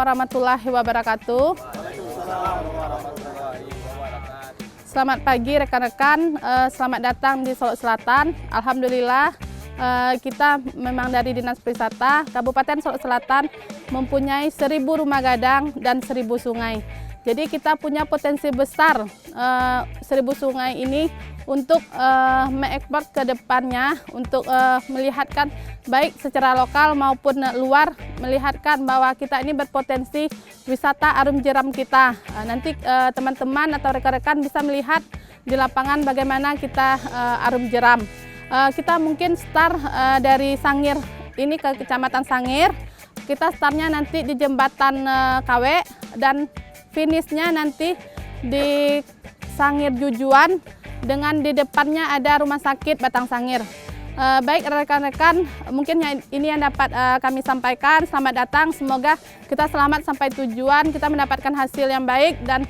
warahmatullahi wabarakatuh. Selamat pagi rekan-rekan, selamat datang di Solok Selatan. Alhamdulillah kita memang dari Dinas Pariwisata Kabupaten Solok Selatan mempunyai 1000 rumah gadang dan 1000 sungai. Jadi kita punya potensi besar 1000 sungai ini untuk mengekspor ke depannya, untuk melihatkan baik secara lokal maupun luar, melihatkan bahwa kita ini berpotensi wisata arum jeram kita. Nanti teman-teman atau rekan-rekan bisa melihat di lapangan bagaimana kita arum jeram. Kita mungkin start dari Sangir ini ke Kecamatan Sangir. Kita startnya nanti di Jembatan KW dan finishnya nanti di Sangir Jujuan dengan di depannya ada Rumah Sakit Batang Sangir. Baik rekan-rekan, mungkin ini yang dapat kami sampaikan. Selamat datang, semoga kita selamat sampai tujuan, kita mendapatkan hasil yang baik dan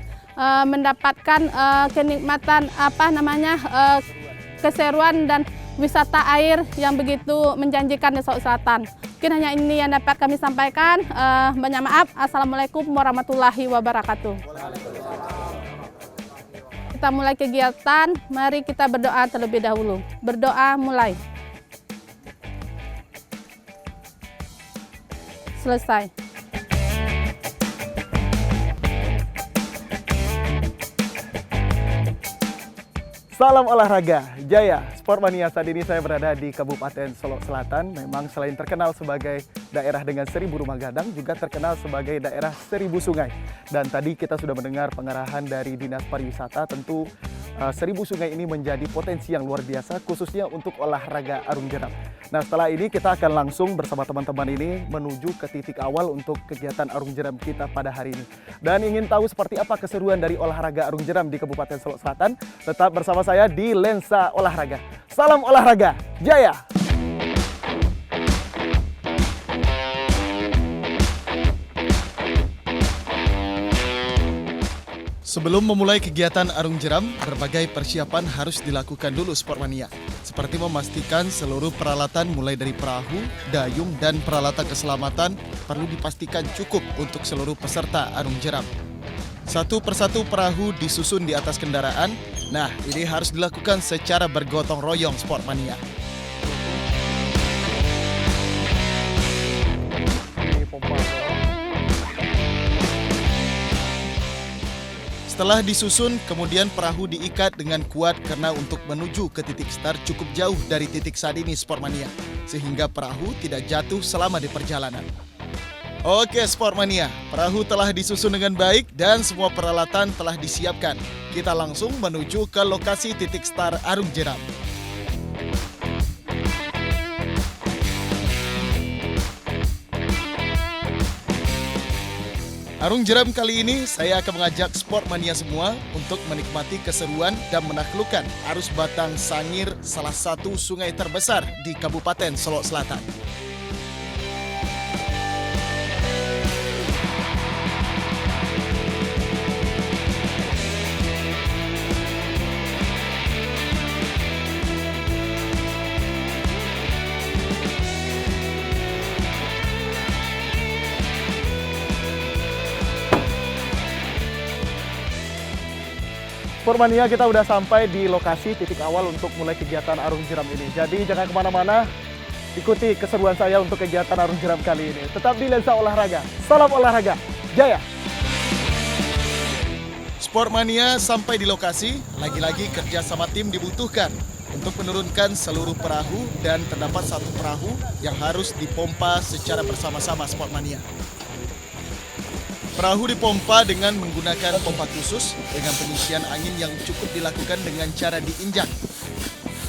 mendapatkan kenikmatan keseruan dan wisata air yang begitu menjanjikan di Solok Selatan. Mungkin hanya ini yang dapat kami sampaikan. Banyak maaf. Assalamualaikum warahmatullahi wabarakatuh. Kita mulai kegiatan, mari kita berdoa terlebih dahulu. Berdoa mulai. Selesai. Salam olahraga, Jaya. Sportmania, saat ini saya berada di Kabupaten Solok Selatan. Memang selain terkenal sebagai daerah dengan 1000 rumah gadang, juga terkenal sebagai daerah 1000 sungai. Dan tadi kita sudah mendengar pengarahan dari Dinas Pariwisata, tentu 1000 sungai ini menjadi potensi yang luar biasa, khususnya untuk olahraga arum jeram. Nah, setelah ini kita akan langsung bersama teman-teman ini menuju ke titik awal untuk kegiatan arum jeram kita pada hari ini. Dan ingin tahu seperti apa keseruan dari olahraga arum jeram di Kabupaten Solok Selatan, tetap bersama saya di Lensa Olahraga. Salam olahraga, Jaya! Sebelum memulai kegiatan arung jeram, berbagai persiapan harus dilakukan dulu Sportmania. Seperti memastikan seluruh peralatan mulai dari perahu, dayung, dan peralatan keselamatan perlu dipastikan cukup untuk seluruh peserta arung jeram. Satu persatu perahu disusun di atas kendaraan. Nah, ini harus dilakukan secara bergotong royong Sportmania. Setelah disusun, kemudian perahu diikat dengan kuat karena untuk menuju ke titik start cukup jauh dari titik saat ini Sportmania, sehingga perahu tidak jatuh selama di perjalanan. Oke Sportmania, perahu telah disusun dengan baik dan semua peralatan telah disiapkan. Kita langsung menuju ke lokasi titik start arum jeram. Arung jeram kali ini saya akan mengajak Sportmania semua untuk menikmati keseruan dan menaklukkan arus Batang Sangir, salah satu sungai terbesar di Kabupaten Solok Selatan. Sportmania, kita udah sampai di lokasi titik awal untuk mulai kegiatan arung jeram ini. Jadi jangan kemana-mana, ikuti keseruan saya untuk kegiatan arung jeram kali ini. Tetap di Lensa Olahraga. Salam olahraga, Jaya! Sportmania sampai di lokasi, lagi-lagi kerja sama tim dibutuhkan untuk menurunkan seluruh perahu dan terdapat satu perahu yang harus dipompa secara bersama-sama Sportmania. Perahu dipompa dengan menggunakan pompa khusus dengan pengisian angin yang cukup dilakukan dengan cara diinjak.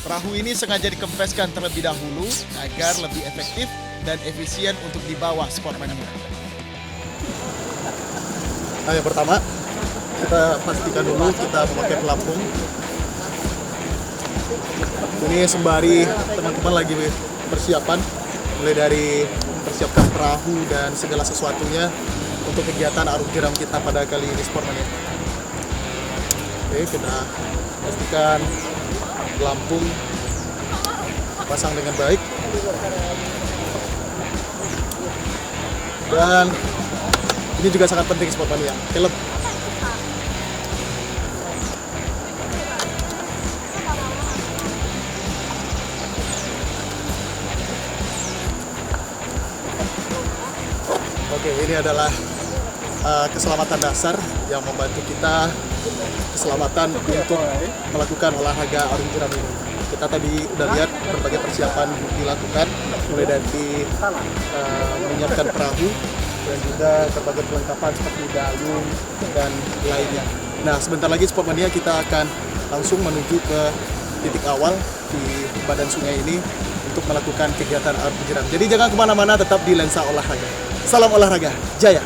Perahu ini sengaja dikempeskan terlebih dahulu agar lebih efektif dan efisien untuk dibawa Sportmania. Nah, yang pertama, kita pastikan dulu kita memakai pelampung. Ini sembari teman-teman lagi persiapan, mulai dari persiapkan perahu dan segala sesuatunya untuk kegiatan arung jeram kita pada kali ini Sportmania. Oke, kita pastikan pelampung pasang dengan baik dan Ini juga sangat penting Sportmania. Film. Oke, ini adalah keselamatan dasar yang membantu kita keselamatan untuk melakukan olahraga arung jeram ini. Kita tadi udah lihat berbagai persiapan dilakukan, mulai dari menyiapkan perahu dan juga berbagai perlengkapan seperti dayung dan lainnya. Nah, sebentar lagi Sportmania kita akan langsung menuju ke titik awal di badan sungai ini untuk melakukan kegiatan arung jeram. Jadi jangan kemana-mana, tetap di Lensa Olahraga. Salam olahraga, jaya!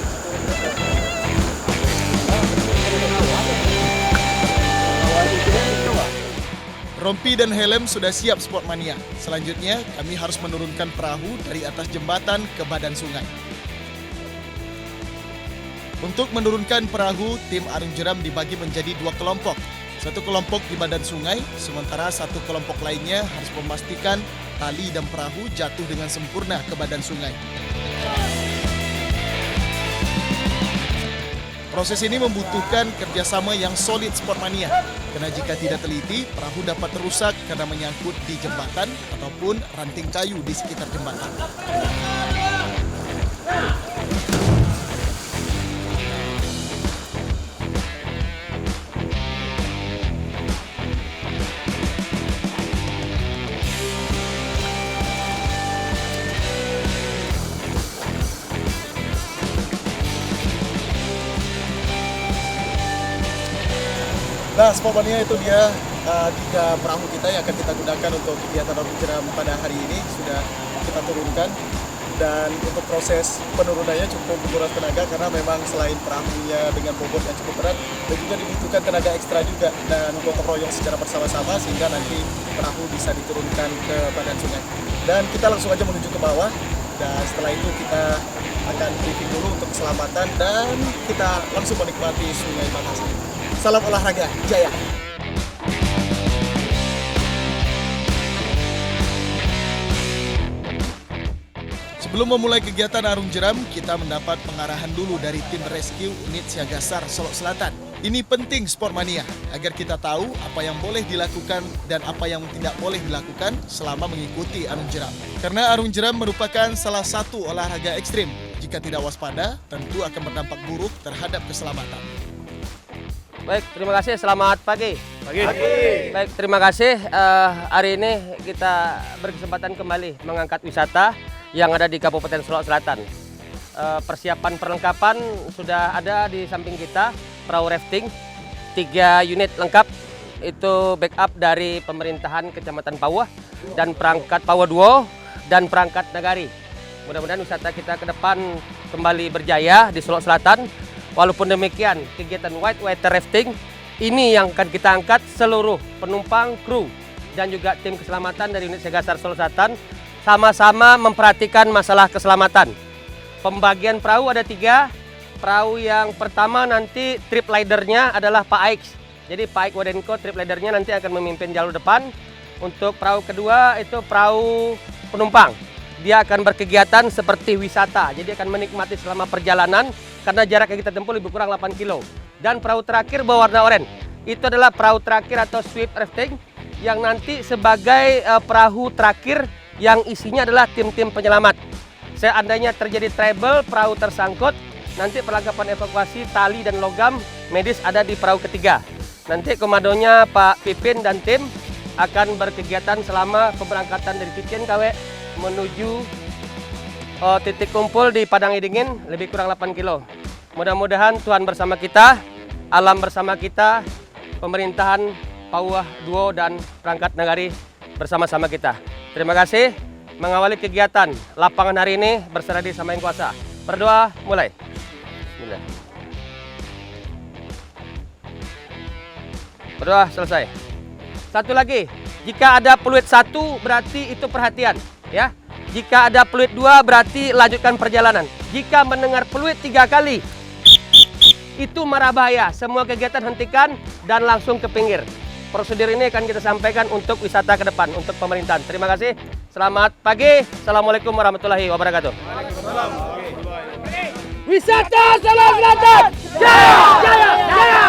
Rompi dan helm sudah siap Sportmania. Selanjutnya, kami harus menurunkan perahu dari atas jembatan ke badan sungai. Untuk menurunkan perahu, tim arung jeram dibagi menjadi 2 kelompok. Satu kelompok di badan sungai, sementara satu kelompok lainnya harus memastikan tali dan perahu jatuh dengan sempurna ke badan sungai. Proses ini membutuhkan kerjasama yang solid Sportmania, karena jika tidak teliti, perahu dapat rusak karena menyangkut di jembatan ataupun ranting kayu di sekitar jembatan. Nah, Sportmania itu dia 3 perahu kita yang akan kita gunakan untuk kegiatan arung jeram pada hari ini sudah kita turunkan. Dan untuk proses penurunannya cukup menguras tenaga karena memang selain perahunya dengan bobot yang cukup berat dan juga dibutuhkan tenaga ekstra juga dan gotong royong secara bersama-sama sehingga nanti perahu bisa diturunkan ke badan sungai. Dan kita langsung aja menuju ke bawah dan setelah itu kita akan briefing dulu untuk keselamatan dan kita langsung menikmati Sungai Makassar. Salam olahraga, jaya! Sebelum memulai kegiatan arung jeram, kita mendapat pengarahan dulu dari tim rescue unit Siaga SAR Solok Selatan. Ini penting Sportmania, agar kita tahu apa yang boleh dilakukan dan apa yang tidak boleh dilakukan selama mengikuti arung jeram. Karena arung jeram merupakan salah satu olahraga ekstrim. Jika tidak waspada, tentu akan berdampak buruk terhadap keselamatan. Baik, terima kasih. Selamat pagi. Pagi. Baik, terima kasih. Hari ini kita berkesempatan kembali mengangkat wisata yang ada di Kabupaten Solok Selatan. Persiapan perlengkapan sudah ada di samping kita, perahu rafting, 3 unit lengkap, itu backup dari pemerintahan Kecamatan Pauah dan perangkat Pauah Duo dan perangkat Nagari. Mudah-mudahan wisata kita ke depan kembali berjaya di Solok Selatan. Walaupun demikian, kegiatan white water rafting ini yang akan kita angkat seluruh penumpang, kru, dan juga tim keselamatan dari unit Siaga SAR Solok Selatan sama-sama memperhatikan masalah keselamatan. Pembagian perahu ada 3. Perahu yang pertama nanti trip leadernya adalah Pak Aix. Jadi Pak Aix Wadenko trip leadernya nanti akan memimpin jalur depan. Untuk perahu kedua itu perahu penumpang. Dia akan berkegiatan seperti wisata. Jadi akan menikmati selama perjalanan karena jarak yang kita tempuh lebih kurang 8 kilo. Dan perahu terakhir berwarna oranye. Itu adalah perahu terakhir atau swift rafting yang nanti sebagai perahu terakhir yang isinya adalah tim-tim penyelamat. Seandainya terjadi trouble, perahu tersangkut, nanti perlengkapan evakuasi, tali dan logam medis ada di perahu ketiga. Nanti komandonya Pak Pipin dan tim akan berkegiatan selama pemberangkatan dari Titien KW menuju titik kumpul di Padang Idingin lebih kurang 8 kilo. Mudah-mudahan Tuhan bersama kita, alam bersama kita, pemerintahan Pauah Duo dan perangkat Nagari bersama-sama kita. Terima kasih mengawali kegiatan lapangan hari ini berserah diri sama Yang Kuasa. Berdoa mulai. Bismillah. Berdoa selesai. Satu lagi, jika ada peluit 1 berarti itu perhatian, ya. Jika ada peluit 2 berarti lanjutkan perjalanan. Jika mendengar peluit 3 kali, itu marah bahaya. Semua kegiatan hentikan dan langsung ke pinggir. Prosedur ini akan kita sampaikan untuk wisata ke depan, untuk pemerintahan. Terima kasih. Selamat pagi. Assalamualaikum warahmatullahi wabarakatuh. Wisata Solo Selatan. Jaya, jaya, jaya.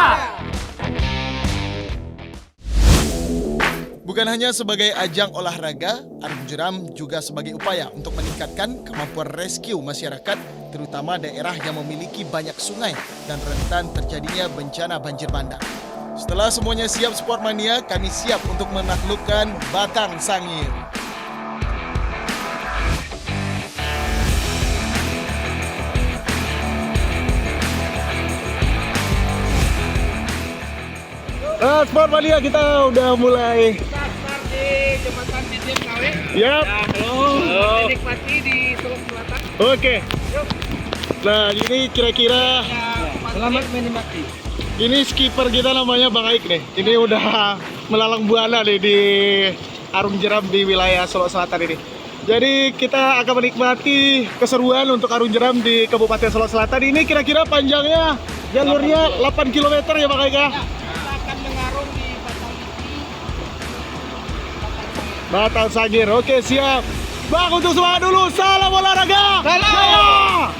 Bukan hanya sebagai ajang olahraga, arung jeram juga sebagai upaya untuk meningkatkan kemampuan rescue masyarakat, terutama daerah yang memiliki banyak sungai dan rentan terjadinya bencana banjir bandang. Setelah semuanya siap Sportmania, kami siap untuk menaklukkan Batang Sangir. Sportmania kita udah mulai. Start di Jembatan Dirjen KW. Yap. Halo. Menikmati di Solo Selatan. Oke. Nah, ini kira-kira Selamat menikmati. ini skipper kita namanya Bang Aik nih. Ini udah melalang buana nih di arung jeram di wilayah Solo Selatan ini. Jadi kita akan menikmati keseruan untuk arung jeram di Kabupaten Solo Selatan. Ini kira-kira panjangnya jalurnya 8 km ya Bang Aik ya? Kita akan mengarung di Batang Sangir. Oke, siap. Bang, untuk semangat dulu. Salam olahraga. Salam.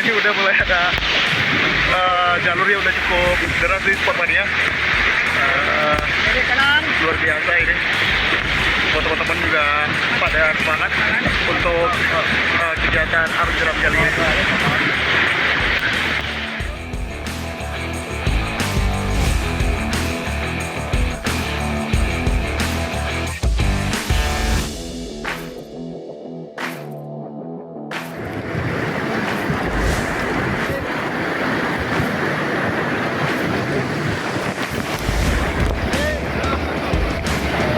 Ini udah mulai ada jalurnya udah cukup deras di Sportmania. Luar biasa ini. Buat teman-teman juga pada semangat untuk kegiatan arung jeram kali ini.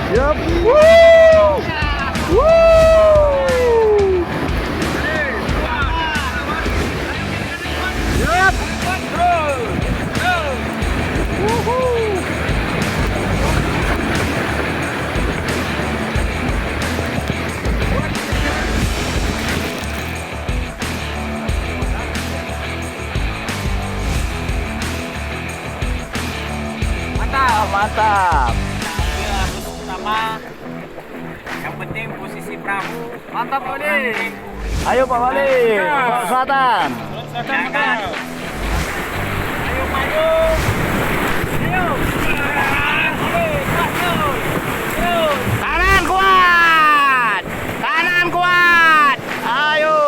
Yap. Woo! Woo! Yap. Woohoo! Mantap. Ambil arus utama. Yang penting posisi perahu. Mantap Pak Wali. Ayo Pak Wali, Pak Selatan. Jangan. Ayo maju. Ayo. Kanan kuat. Kanan kuat. Ayo.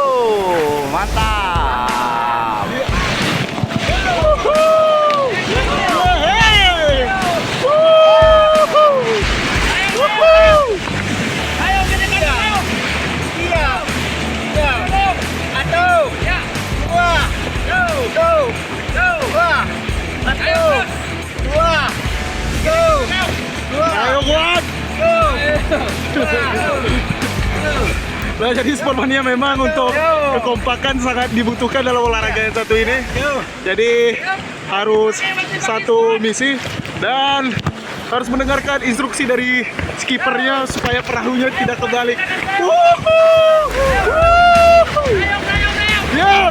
Mantap. Ayo kuat. Nah, jadi Sportmania memang untuk kekompakan sangat dibutuhkan dalam olahraga yang satu ini. Jadi harus satu misi dan harus mendengarkan instruksi dari skippernya supaya perahunya tidak kebalik. Ya.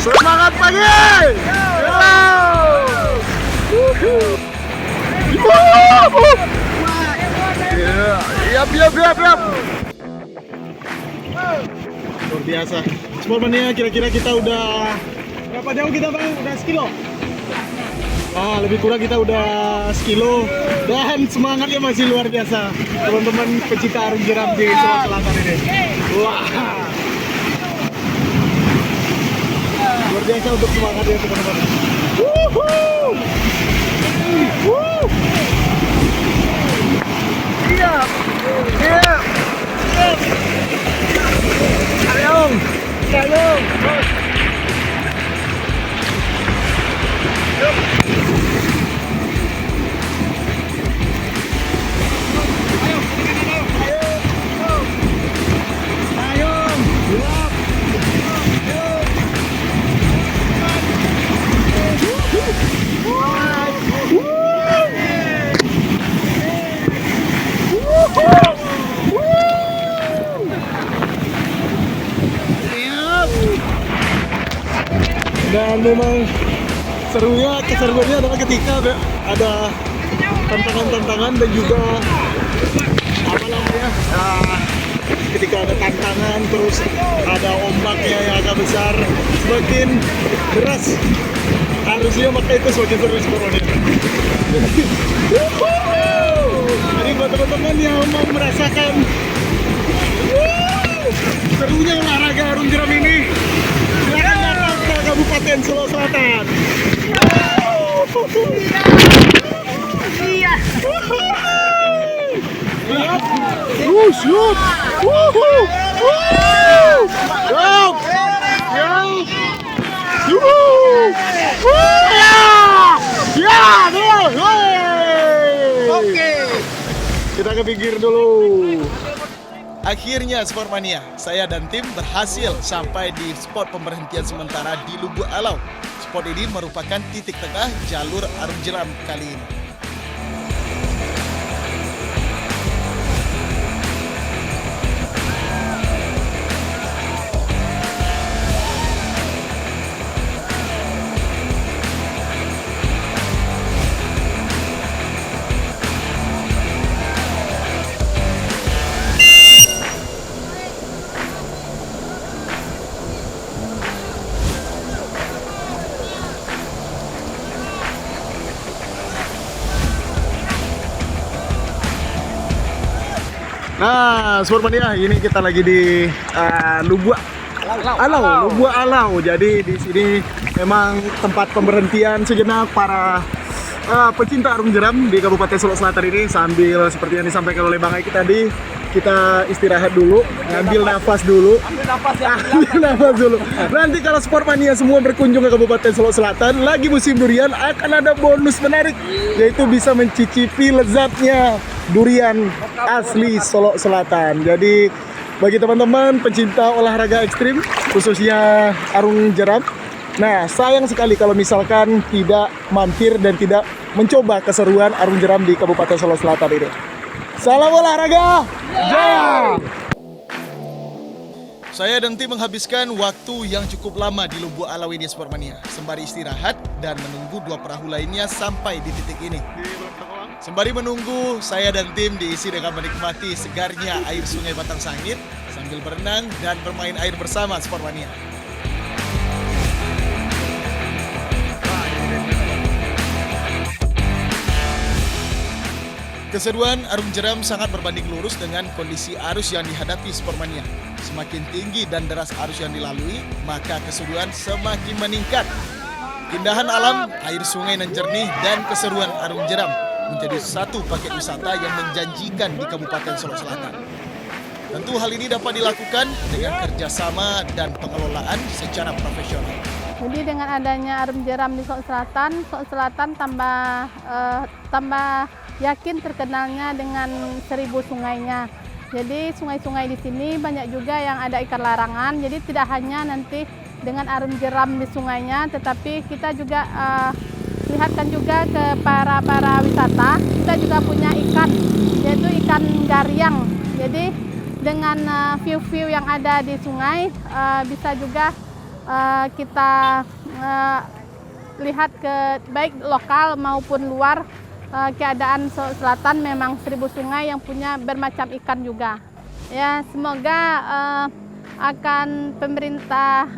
Semangat pagi! Yap. Luar biasa. Sportmania kira-kira kita udah berapa jauh kita Bang? Udah sekilo? Nah, lebih kurang kita udah sekilo dan semangatnya masih luar biasa teman-teman pecinta arung jeram di Sulawesi Selatan ini. Wah, luar biasa untuk semangatnya teman-teman. Wuhuu! Wuh! Iya, iya, Kayong, kayong. Dan memang keseruannya adalah ketika ada tantangan-tantangan dan juga apa namanya ketika ada tantangan terus ada ombaknya yang agak besar, semakin deras harusnya, maka itu semakin seru sportmania. Jadi buat teman-teman yang mau merasakan serunya olahraga arung jeram ini, silakan datang ke Kabupaten Solo Selatan. Iya. Shoot! Woohoo! Go! Go! Oke. Kita ke pinggir dulu. Akhirnya Sportmania, saya dan tim berhasil sampai di spot pemberhentian sementara di Lubuk Alau. Spot ini merupakan titik tengah jalur arung jeram kali ini. Nah, Sportmania, ini kita lagi di Lubuk Alau. Jadi di sini memang tempat pemberhentian sejenak para pecinta arung jeram di Kabupaten Solo Selatan ini, sambil seperti yang disampaikan oleh Bang Aiki tadi, kita istirahat dulu, ngambil nafas dulu. Ambil nafas dulu. Nanti kalau Sportmania semua berkunjung ke Kabupaten Solo Selatan, lagi musim durian, akan ada bonus menarik, yaitu bisa mencicipi lezatnya durian asli Solo Selatan. Jadi bagi teman-teman pencinta olahraga ekstrim, khususnya arung jeram, nah sayang sekali kalau misalkan tidak mampir dan tidak mencoba keseruan arung jeram di Kabupaten Solo Selatan ini. Salam olahraga, jaya! Saya dan tim menghabiskan waktu yang cukup lama di Lubuk Alau ini Sportmania, sembari istirahat dan menunggu dua perahu lainnya sampai di titik ini. Sembari menunggu, saya dan tim diisi dengan menikmati segarnya air sungai Batang Sangit sambil berenang dan bermain air bersama Sportmania. Keseruan arung jeram sangat berbanding lurus dengan kondisi arus yang dihadapi Sportmania. Semakin tinggi dan deras arus yang dilalui, maka keseruan semakin meningkat. Keindahan alam, air sungai nan jernih, dan keseruan arung jeram menjadi satu paket wisata yang menjanjikan di Kabupaten Solo Selatan. Tentu hal ini dapat dilakukan dengan kerjasama dan pengelolaan secara profesional. Jadi dengan adanya arung jeram di Solo Selatan tambah yakin terkenalnya dengan 1000 sungainya. Jadi sungai-sungai di sini banyak juga yang ada ikan larangan. Jadi tidak hanya nanti dengan arung jeram di sungainya, tetapi kita juga lihatkan juga ke para wisata, kita juga punya ikan, yaitu ikan gariang. Jadi dengan view-view yang ada di sungai, bisa juga kita lihat ke baik lokal maupun luar, keadaan selatan memang 1000 sungai yang punya bermacam ikan juga. Ya, semoga akan pemerintah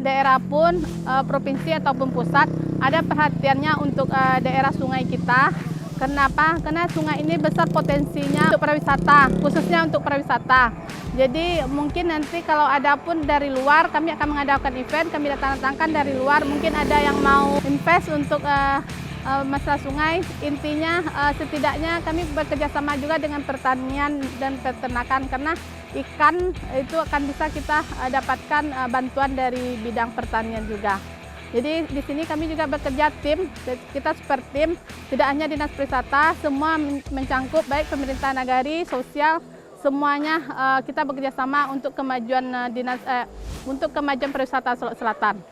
daerah pun, provinsi ataupun pusat, ada perhatiannya untuk daerah sungai kita. Kenapa? Karena sungai ini besar potensinya untuk pariwisata, khususnya untuk pariwisata. Jadi mungkin nanti kalau ada pun dari luar, kami akan mengadakan event, kami datangkan dari luar, mungkin ada yang mau invest untuk masalah sungai. Intinya setidaknya kami bekerja sama juga dengan pertanian dan peternakan, karena ikan itu akan bisa kita dapatkan bantuan dari bidang pertanian juga. Jadi di sini kami juga bekerja tim, kita super tim, tidak hanya dinas pariwisata, semua mencangkup baik pemerintah nagari, sosial, semuanya kita bekerja sama untuk kemajuan untuk kemajuan pariwisata Solok Selatan.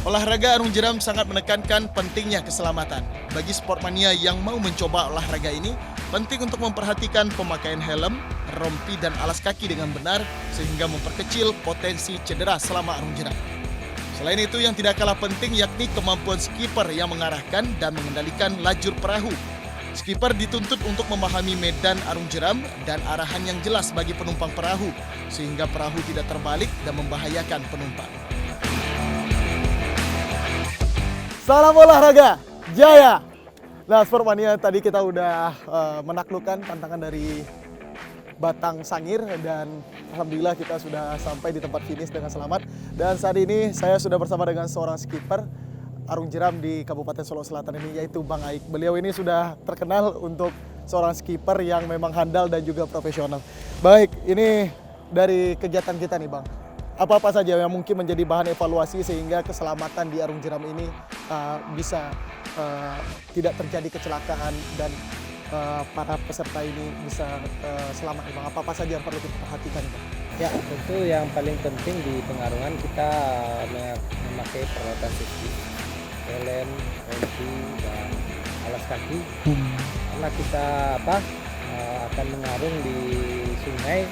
Olahraga arung jeram sangat menekankan pentingnya keselamatan. Bagi sportmania yang mau mencoba olahraga ini, penting untuk memperhatikan pemakaian helm, rompi, dan alas kaki dengan benar sehingga memperkecil potensi cedera selama arung jeram. Selain itu, yang tidak kalah penting yakni kemampuan skipper yang mengarahkan dan mengendalikan lajur perahu. Skipper dituntut untuk memahami medan arung jeram dan arahan yang jelas bagi penumpang perahu sehingga perahu tidak terbalik dan membahayakan penumpang. Salam olahraga, jaya! Nah, Sportmania, tadi kita udah menaklukkan tantangan dari Batang Sangir dan alhamdulillah kita sudah sampai di tempat finish dengan selamat. Dan saat ini saya sudah bersama dengan seorang skipper arung jeram di Kabupaten Solok Selatan ini, yaitu Bang Aik. Beliau ini sudah terkenal untuk seorang skipper yang memang handal dan juga profesional. Baik, ini dari kegiatan kita nih Bang. Apa-apa saja yang mungkin menjadi bahan evaluasi sehingga keselamatan di arung jeram ini bisa tidak terjadi kecelakaan dan para peserta ini bisa selamat nih Bang. Apa-apa saja yang perlu kita perhatikan Bang? Ya, tentu yang paling penting di pengarungan kita memakai peralatan safety, helm, rompi, dan alas kaki. Karena kita akan mengarung di sungai,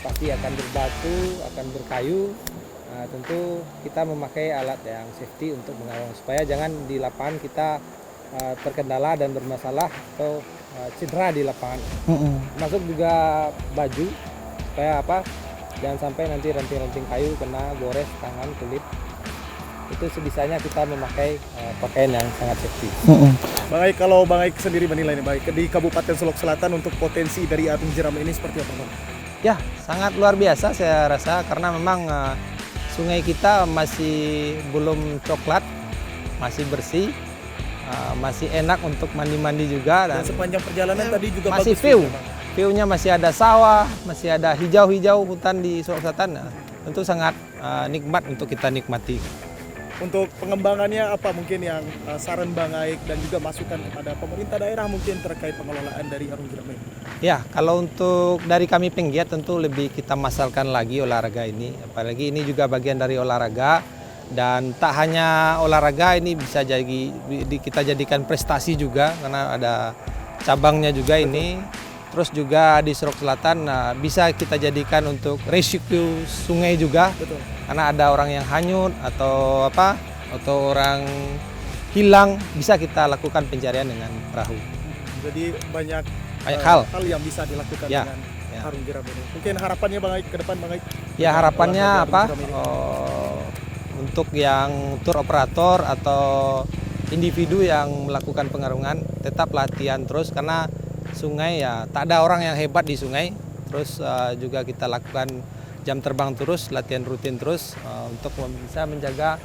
pasti akan berbatu, akan berkayu. Nah, tentu kita memakai alat yang safety untuk mengarung supaya jangan di lapangan kita terkendala dan bermasalah atau cedera di lapangan. Masuk juga baju supaya jangan sampai nanti ranting-ranting kayu kena gores tangan, kulit. Itu sebisanya kita memakai pakaian yang sangat safety. Bang Aik, kalau Bang Aik sendiri menilai nih baik di Kabupaten Solok Selatan untuk potensi dari arung jeram ini seperti apa Bang? Ya, sangat luar biasa saya rasa karena memang sungai kita masih belum coklat, masih bersih, masih enak untuk mandi-mandi juga. Dan sepanjang perjalanan tadi juga masih bagus view. juga, Bang. View-nya masih ada sawah, masih ada hijau-hijau hutan di Solok Selatan. Tentu sangat nikmat untuk kita nikmati. Untuk pengembangannya apa mungkin yang saran Bang Aik dan juga masukan kepada pemerintah daerah mungkin terkait pengelolaan dari arung jeram ini? Ya, kalau untuk dari kami penggiat tentu lebih kita masalkan lagi olahraga ini. Apalagi ini juga bagian dari olahraga dan tak hanya olahraga, ini bisa jadi kita jadikan prestasi juga karena ada cabangnya juga ini. Terus juga di Solok Selatan bisa kita jadikan untuk rescue sungai juga. Betul. Karena ada orang yang hanyut atau orang hilang, bisa kita lakukan pencarian dengan perahu. Jadi banyak hal yang bisa dilakukan Ya, dengan ya. arung jeram ini. Mungkin harapannya Bang Aik ke depan Bang Aik? Ya, harapannya Olahraga arung jeram ini. untuk yang tour operator atau individu yang melakukan pengarungan tetap latihan terus karena sungai ya tak ada orang yang hebat di sungai. Terus juga kita lakukan jam terbang terus, latihan rutin terus untuk bisa menjaga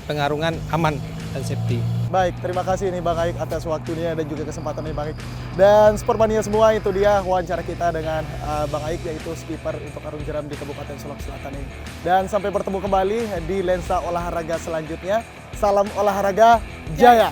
pengarungan aman dan safety. Baik, terima kasih nih Bang Aik atas waktunya dan juga kesempatannya Bang Aik. Dan Sportmania semua, itu dia wawancara kita dengan Bang Aik, yaitu skipper untuk arung jeram di Kabupaten Solok Selatan ini. Dan sampai bertemu kembali di lensa olahraga selanjutnya. Salam olahraga, jaya!